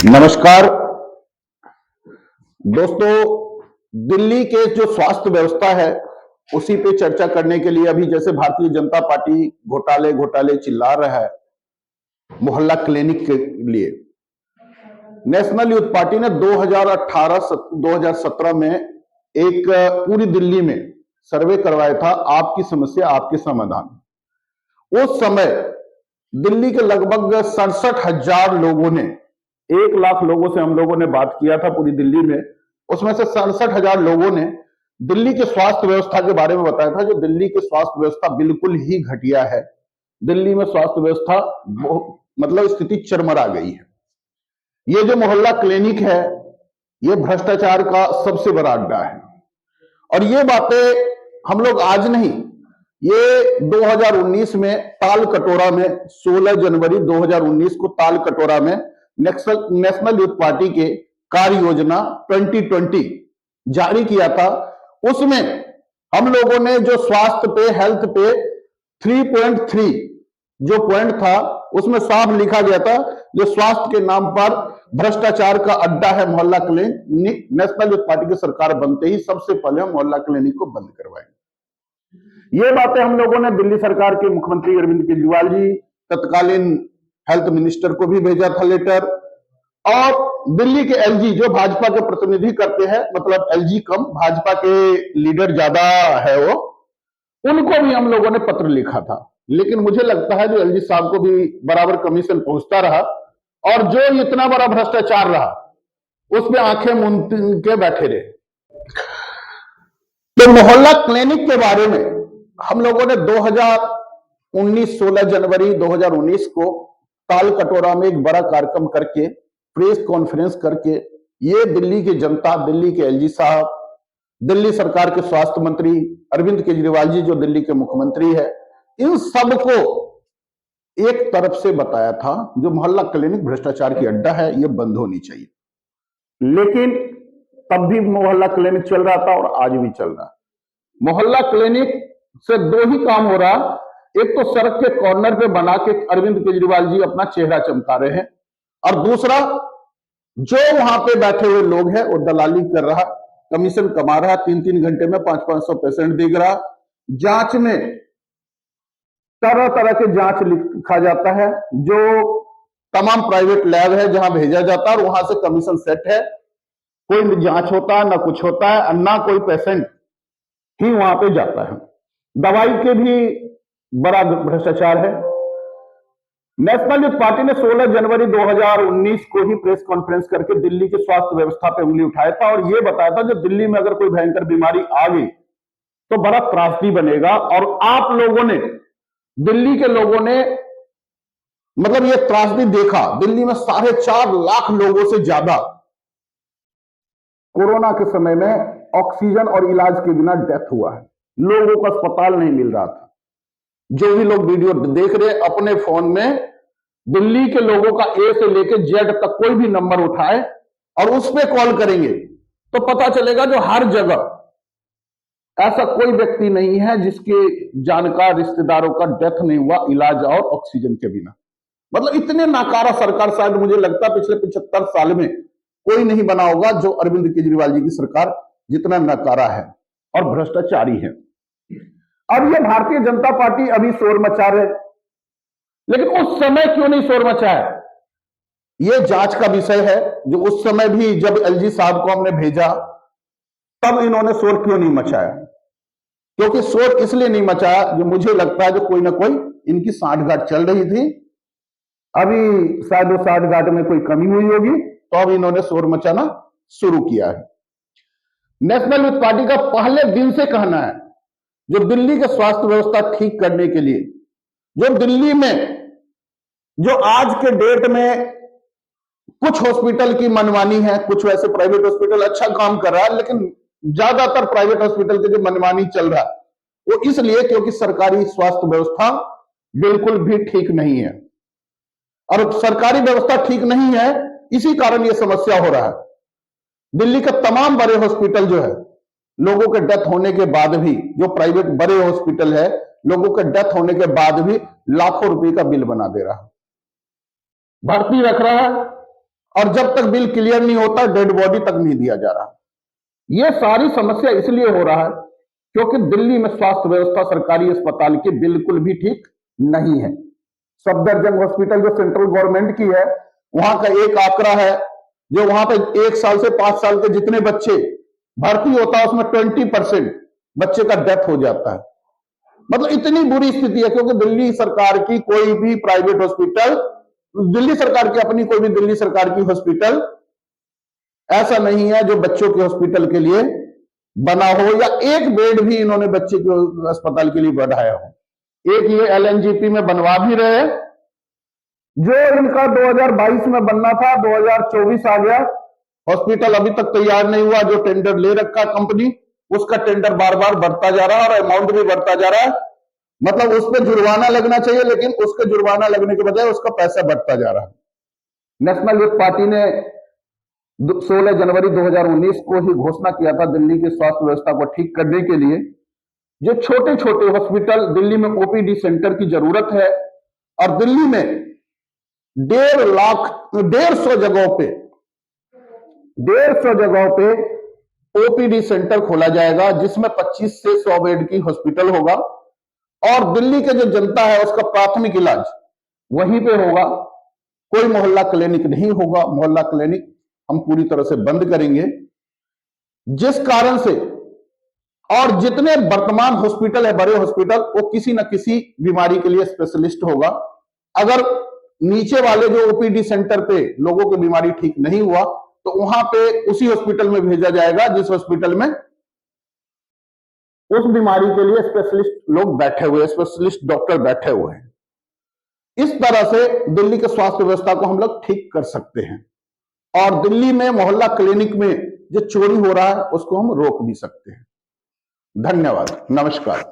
नमस्कार दोस्तों। दिल्ली के जो स्वास्थ्य व्यवस्था है उसी पे चर्चा करने के लिए अभी जैसे भारतीय जनता पार्टी घोटाले घोटाले चिल्ला रहा है, मोहल्ला क्लिनिक के लिए नेशनल यूथ पार्टी ने 2018-2017 में एक पूरी दिल्ली में सर्वे करवाया था, आपकी समस्या आपके समाधान। उस समय दिल्ली के लगभग 67,000 लोगों ने, 1 लाख लोगों से हम लोगों ने बात किया था पूरी दिल्ली में, उसमें से 67,000 लोगों ने दिल्ली के स्वास्थ्य व्यवस्था के बारे में बताया था। जो दिल्ली की स्वास्थ्य व्यवस्था बिल्कुल ही घटिया है। दिल्ली में स्वास्थ्य व्यवस्था मतलब स्थिति चरमरा गई है। ये जो मोहल्ला क्लिनिक है ये भ्रष्टाचार का सबसे बड़ा अड्डा है। और ये बातें हम लोग आज नहीं, ये 2019 में ताल कटोरा में 16 जनवरी 2019 को ताल कटोरा में नेशनल यूथ पार्टी के कार्य योजना 2020 जारी किया था। उसमें हम लोगों ने जो स्वास्थ्य पे, हेल्थ पे 3.3 जो पॉइंट था उसमें साफ लिखा गया था, जो स्वास्थ्य के नाम पर भ्रष्टाचार का अड्डा है मोहल्ला क्लिनिक, नेशनल यूथ पार्टी की सरकार बनते ही सबसे पहले हम मोहल्ला क्लिनिक को बंद करवाएंगे। ये बातें हम लोगों ने दिल्ली सरकार के मुख्यमंत्री अरविंद केजरीवाल जी, तत्कालीन हेल्थ मिनिस्टर को भी भेजा था लेटर, और दिल्ली के एलजी जो भाजपा के प्रतिनिधि करते हैं, मतलब एलजी कम भाजपा के लीडर ज्यादा है वो, उनको भी हम लोगों ने पत्र लिखा था। लेकिन मुझे लगता है जो एलजी साहब को भी बराबर कमीशन पहुंचता रहा और जो इतना बड़ा भ्रष्टाचार रहा उस पर आंखें मूंद के बैठे रहे। तो मोहल्ला क्लिनिक के बारे में हम लोगों ने 2019 16 जनवरी 2019 को ताल कटोरा में एक बड़ा कार्यक्रम करके, प्रेस कॉन्फ्रेंस करके, ये दिल्ली की जनता, दिल्ली के एलजी साहब, दिल्ली सरकार के स्वास्थ्य मंत्री अरविंद केजरीवाल जी जो दिल्ली के मुख्यमंत्री है, इन सबको एक तरफ से बताया था जो मोहल्ला क्लिनिक भ्रष्टाचार की अड्डा है, ये बंद होनी चाहिए। लेकिन तब भी मोहल्ला क्लिनिक चल रहा था और आज भी चल रहा है। मोहल्ला क्लिनिक से दो ही काम हो रहा, एक तो सड़क के कॉर्नर पे बना के अरविंद केजरीवाल जी अपना चेहरा चमका रहे हैं, और दूसरा जो वहां पे बैठे हुए लोग हैं वो दलाली कर रहा, कमीशन कमा रहा, 3-3 घंटे में 500-500 पेशेंट दिख रहा। जांच में तरह तरह के जांच लिखा जाता है, जो तमाम प्राइवेट लैब है जहां भेजा जाता है, और वहां से कमीशन सेट है। कोई जांच होता है ना कुछ होता है, ना कोई पेशेंट ही वहां पे जाता है। दवाई के भी बड़ा भ्रष्टाचार है। नेशनल यूथ पार्टी ने 16 जनवरी 2019 को ही प्रेस कॉन्फ्रेंस करके दिल्ली की स्वास्थ्य व्यवस्था पे उंगली उठाया था और यह बताया था जो दिल्ली में अगर कोई भयंकर बीमारी आ गई तो बड़ा त्रासदी बनेगा। और आप लोगों ने, दिल्ली के लोगों ने मतलब ये त्रासदी देखा। दिल्ली में 4.5 लाख लोगों से ज्यादा कोरोना के समय में ऑक्सीजन और इलाज के बिना डेथ हुआ है। लोगों को अस्पताल नहीं मिल रहा था। जो भी लोग वीडियो देख रहे हैं अपने फोन में दिल्ली के लोगों का ए से लेकर जेड तक कोई भी नंबर उठाए और उस पर कॉल करेंगे तो पता चलेगा जो हर जगह ऐसा कोई व्यक्ति नहीं है जिसके जानकार रिश्तेदारों का डेथ नहीं हुआ इलाज और ऑक्सीजन के बिना। मतलब इतने नाकारा सरकार शायद मुझे लगता है पिछले 75 साल में कोई नहीं बना होगा जो अरविंद केजरीवाल जी की सरकार जितना नकारा है और भ्रष्टाचारी है। अब ये भारतीय जनता पार्टी अभी शोर मचा रहे, लेकिन उस समय क्यों नहीं शोर मचा है, ये जांच का विषय है। जो उस समय भी जब एलजी साहब को हमने भेजा तब इन्होंने शोर क्यों नहीं मचाया, क्योंकि शोर इसलिए नहीं मचाया जो मुझे लगता है जो कोई ना कोई इनकी सांठगांठ चल रही थी। अभी शायद वो सांठगांठ में कोई कमी हुई होगी तो अब इन्होंने शोर मचाना शुरू किया है। नेशनल यूथ पार्टी का पहले दिन से कहना है जो दिल्ली के स्वास्थ्य व्यवस्था ठीक करने के लिए, जो दिल्ली में जो आज के डेट में कुछ हॉस्पिटल की मनमानी है, कुछ वैसे प्राइवेट हॉस्पिटल अच्छा काम कर रहा है, लेकिन ज्यादातर प्राइवेट हॉस्पिटल के जो मनमानी चल रहा है वो इसलिए क्योंकि सरकारी स्वास्थ्य व्यवस्था बिल्कुल भी ठीक नहीं है। और सरकारी व्यवस्था ठीक नहीं है इसी कारण यह समस्या हो रहा है। दिल्ली के तमाम बड़े हॉस्पिटल जो है लोगों के डेथ होने के बाद भी, जो प्राइवेट बड़े हॉस्पिटल है लोगों के डेथ होने के बाद भी लाखों रुपए का बिल बना दे रहा है, भर्ती रख रहा है और जब तक बिल क्लियर नहीं होता डेड बॉडी तक नहीं दिया जा रहा। यह सारी समस्या इसलिए हो रहा है क्योंकि दिल्ली में स्वास्थ्य व्यवस्था सरकारी अस्पताल की बिल्कुल भी ठीक नहीं है। सफदरजंग हॉस्पिटल जो सेंट्रल गवर्नमेंट की है, वहां का एक आंकड़ा है, जो वहां पे 1 साल से 5 साल के जितने बच्चे भर्ती होता है उसमें 20% बच्चे का डेथ हो जाता है। मतलब इतनी बुरी स्थिति है क्योंकि दिल्ली सरकार की कोई भी प्राइवेट हॉस्पिटल, दिल्ली सरकार की अपनी कोई भी दिल्ली सरकार की हॉस्पिटल ऐसा नहीं है जो बच्चों के हॉस्पिटल के लिए बना हो, या एक बेड भी इन्होंने बच्चे के अस्पताल के लिए बढ़ाया हो। एक ये एलएनजीपी में बनवा भी रहे, जो इनका 2022 में बनना था 2024 आ गया, हॉस्पिटल अभी तक तैयार नहीं हुआ। जो टेंडर ले रखा कंपनी, उसका टेंडर बार बार बढ़ता जा रहा है और अमाउंट भी बढ़ता जा रहा है। मतलब उस पर जुर्माना लगना चाहिए, लेकिन उसके जुर्माना लगने के बजाय उसका पैसा बढ़ता जा रहा है। नेशनल यूथ पार्टी ने 16 जनवरी 2019 को ही घोषणा किया था दिल्ली की स्वास्थ्य व्यवस्था को ठीक करने के लिए जो छोटे छोटे हॉस्पिटल दिल्ली में ओपीडी सेंटर की जरूरत है, और दिल्ली में 150 जगहों पे ओपीडी सेंटर खोला जाएगा, जिसमें 25 से 100 बेड की हॉस्पिटल होगा, और दिल्ली के जो जनता है उसका प्राथमिक इलाज वहीं पे होगा। कोई मोहल्ला क्लिनिक नहीं होगा। मोहल्ला क्लिनिक हम पूरी तरह से बंद करेंगे, जिस कारण से, और जितने वर्तमान हॉस्पिटल है बड़े हॉस्पिटल, वो किसी न किसी बीमारी के लिए स्पेशलिस्ट होगा। अगर नीचे वाले जो ओपीडी सेंटर पे लोगों की बीमारी ठीक नहीं हुआ तो वहां पे उसी हॉस्पिटल में भेजा जाएगा जिस हॉस्पिटल में उस बीमारी के लिए स्पेशलिस्ट लोग बैठे हुए, स्पेशलिस्ट डॉक्टर बैठे हुए हैं। इस तरह से दिल्ली के स्वास्थ्य व्यवस्था को हम लोग ठीक कर सकते हैं, और दिल्ली में मोहल्ला क्लिनिक में जो चोरी हो रहा है उसको हम रोक भी सकते हैं। धन्यवाद, नमस्कार।